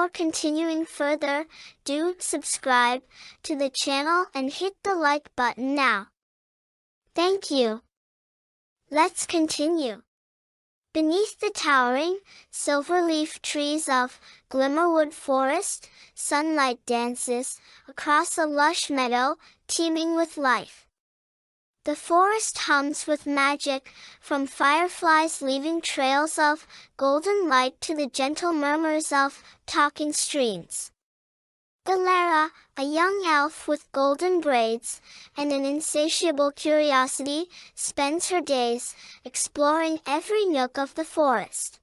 Before continuing further, do subscribe to the channel and hit the like button now. Thank you. Let's continue. Beneath the towering, silver-leaf trees of Glimmerwood Forest, sunlight dances across a lush meadow teeming with life. The forest hums with magic, from fireflies leaving trails of golden light to the gentle murmurs of talking streams. Elara, a young elf with golden braids and an insatiable curiosity, spends her days exploring every nook of the forest.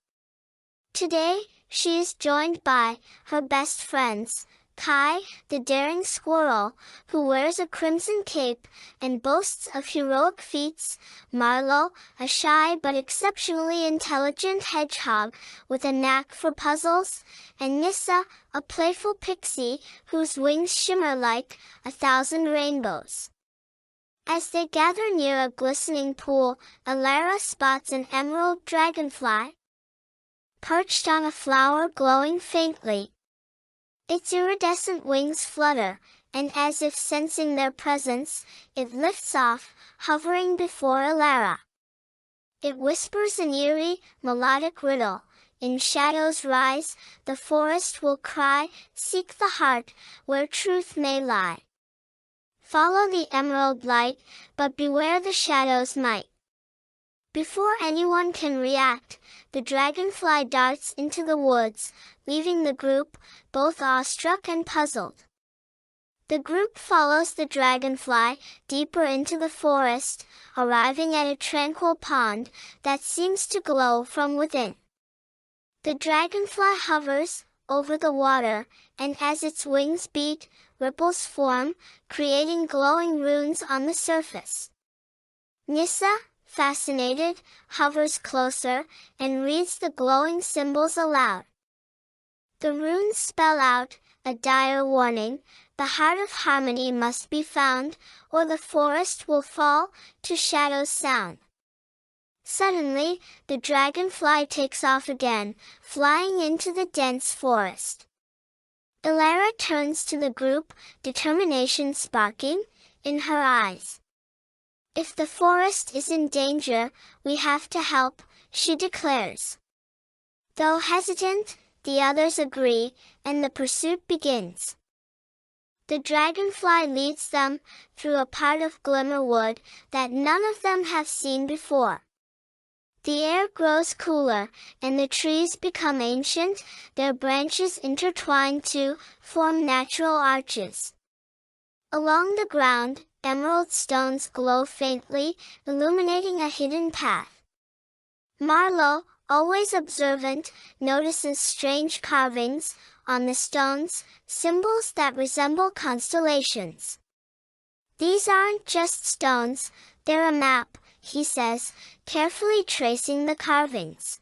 Today, she is joined by her best friends, Kai, the daring squirrel, who wears a crimson cape and boasts of heroic feats, Marlo, a shy but exceptionally intelligent hedgehog with a knack for puzzles, and Nissa, a playful pixie whose wings shimmer like 1,000 rainbows. As they gather near a glistening pool, Elara spots an emerald dragonfly, perched on a flower glowing faintly. Its iridescent wings flutter, and as if sensing their presence, it lifts off, hovering before Elara. It whispers an eerie, melodic riddle. In shadows rise, the forest will cry, seek the heart, where truth may lie. Follow the emerald light, but beware the shadows might. Before anyone can react, the dragonfly darts into the woods, leaving the group both awestruck and puzzled. The group follows the dragonfly deeper into the forest, arriving at a tranquil pond that seems to glow from within. The dragonfly hovers over the water, and as its wings beat, ripples form, creating glowing runes on the surface. Nissa, fascinated, hovers closer, and reads the glowing symbols aloud. The runes spell out a dire warning: the heart of harmony must be found, or the forest will fall to shadows sound. Suddenly, the dragonfly takes off again, flying into the dense forest. Elara turns to the group, determination sparking in her eyes. "If the forest is in danger, we have to help," she declares. Though hesitant, the others agree, and the pursuit begins. The dragonfly leads them through a part of Glimmerwood that none of them have seen before. The air grows cooler, and the trees become ancient, their branches intertwine to form natural arches. Along the ground, emerald stones glow faintly, illuminating a hidden path. Marlo, always observant, notices strange carvings on the stones, symbols that resemble constellations. "These aren't just stones, they're a map," he says, carefully tracing the carvings.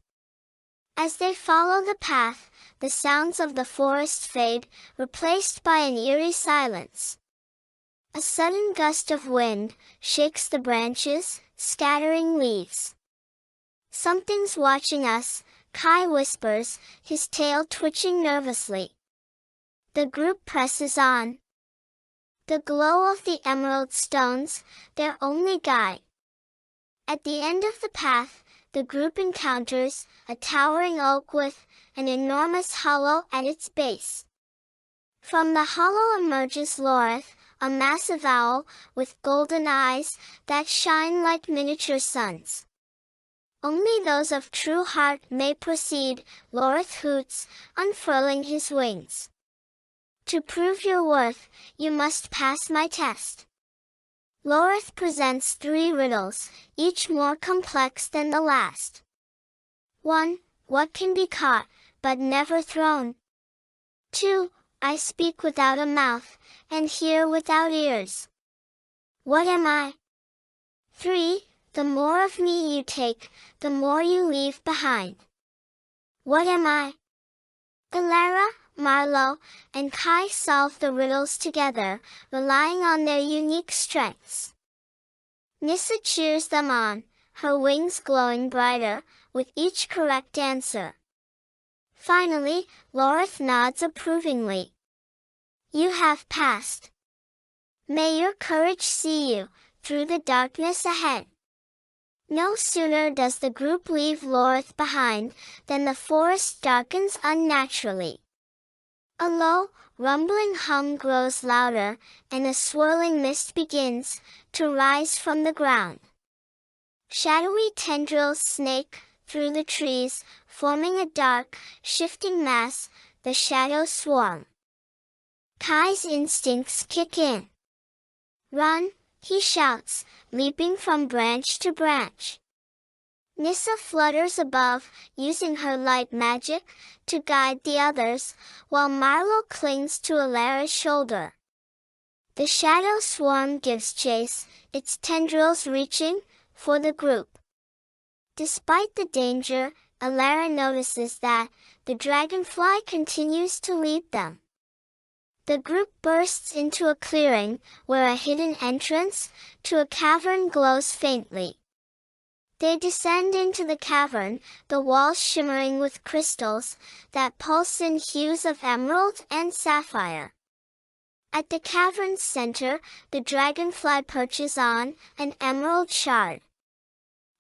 As they follow the path, the sounds of the forest fade, replaced by an eerie silence. A sudden gust of wind shakes the branches, scattering leaves. "Something's watching us," Kai whispers, his tail twitching nervously. The group presses on. The glow of the emerald stones, their only guide. At the end of the path, the group encounters a towering oak with an enormous hollow at its base. From the hollow emerges Lorith, a massive owl with golden eyes that shine like miniature suns. "Only those of true heart may proceed," Lorith hoots, unfurling his wings. "To prove your worth, you must pass my test." Lorith presents 3 riddles, each more complex than the last. 1. What can be caught, but never thrown? 2. I speak without a mouth, and hear without ears. What am I? 3. The more of me you take, the more you leave behind. What am I? Elara, Marlo, and Kai solve the riddles together, relying on their unique strengths. Nissa cheers them on, her wings glowing brighter with each correct answer. Finally, Lorith nods approvingly. You have passed. May your courage see you through the darkness ahead. No sooner does the group leave Lorith behind than the forest darkens unnaturally. A low, rumbling hum grows louder, and a swirling mist begins to rise from the ground. Shadowy tendrils snake through the trees, forming a dark, shifting mass, the shadow swarm. Kai's instincts kick in. Run, he shouts, leaping from branch to branch. Nissa flutters above, using her light magic to guide the others, while Marlo clings to Elara's shoulder. The shadow swarm gives chase, its tendrils reaching for the group. Despite the danger, Elara notices that the dragonfly continues to lead them. The group bursts into a clearing, where a hidden entrance to a cavern glows faintly. They descend into the cavern, the walls shimmering with crystals that pulse in hues of emerald and sapphire. At the cavern's center, the dragonfly perches on an emerald shard.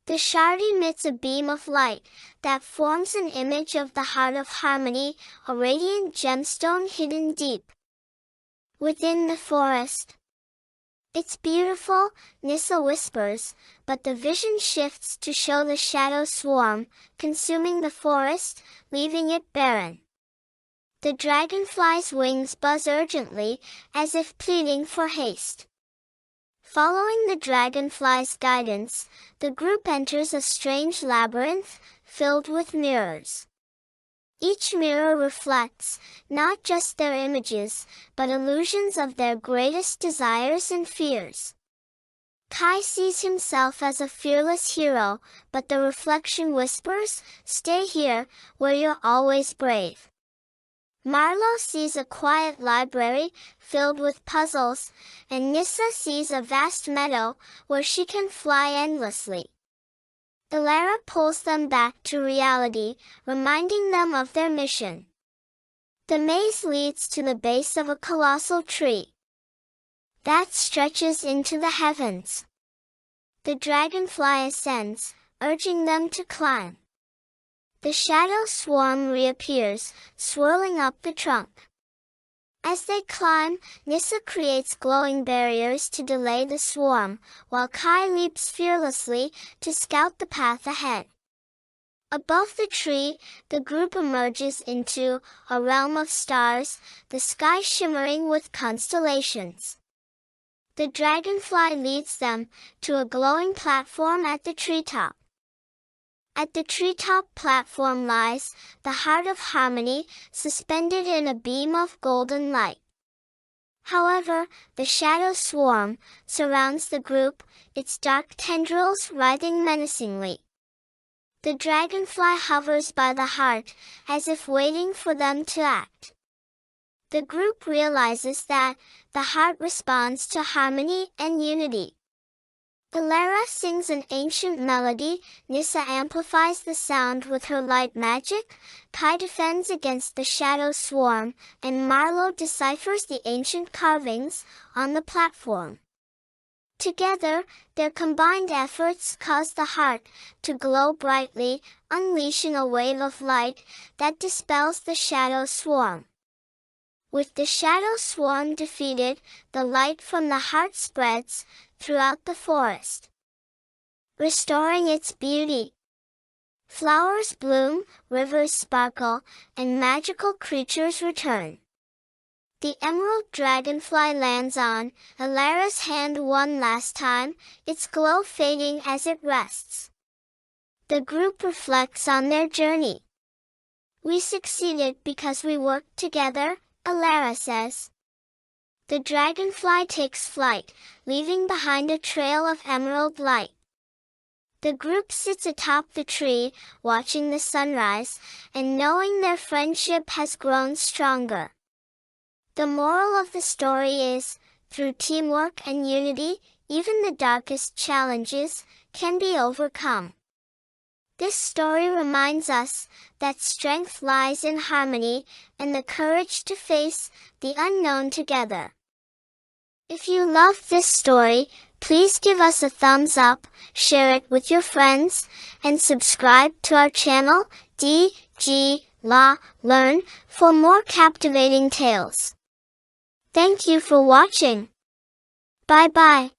The shard emits a beam of light that forms an image of the Heart of Harmony, a radiant gemstone hidden deep within the forest. It's beautiful, Nissa whispers, but the vision shifts to show the shadow swarm, consuming the forest, leaving it barren. The dragonfly's wings buzz urgently, as if pleading for haste. Following the dragonfly's guidance, the group enters a strange labyrinth, filled with mirrors. Each mirror reflects, not just their images, but illusions of their greatest desires and fears. Kai sees himself as a fearless hero, but the reflection whispers, "Stay here, where you're always brave." Marlo sees a quiet library, filled with puzzles, and Nissa sees a vast meadow, where she can fly endlessly. Elara pulls them back to reality, reminding them of their mission. The maze leads to the base of a colossal tree that stretches into the heavens. The dragonfly ascends, urging them to climb. The shadow swarm reappears, swirling up the trunk. As they climb, Nissa creates glowing barriers to delay the swarm, while Kai leaps fearlessly to scout the path ahead. Above the tree, the group emerges into a realm of stars, the sky shimmering with constellations. The dragonfly leads them to a glowing platform at the treetop. At the treetop platform lies the Heart of Harmony, suspended in a beam of golden light. However, the shadow swarm surrounds the group, its dark tendrils writhing menacingly. The dragonfly hovers by the heart, as if waiting for them to act. The group realizes that the heart responds to harmony and unity. Elara sings an ancient melody, Nissa amplifies the sound with her light magic, Kai defends against the shadow swarm, and Marlo deciphers the ancient carvings on the platform. Together, their combined efforts cause the heart to glow brightly, unleashing a wave of light that dispels the shadow swarm. With the shadow swarm defeated, the light from the heart spreads throughout the forest, restoring its beauty. Flowers bloom, rivers sparkle, and magical creatures return. The emerald dragonfly lands on Elara's hand one last time, its glow fading as it rests. The group reflects on their journey. "We succeeded because we worked together," Elara says. The dragonfly takes flight, leaving behind a trail of emerald light. The group sits atop the tree, watching the sunrise, and knowing their friendship has grown stronger. The moral of the story is, through teamwork and unity, even the darkest challenges can be overcome. This story reminds us that strength lies in harmony and the courage to face the unknown together. If you loved this story, please give us a thumbs up, share it with your friends, and subscribe to our channel, Learn, for more captivating tales. Thank you for watching. Bye bye.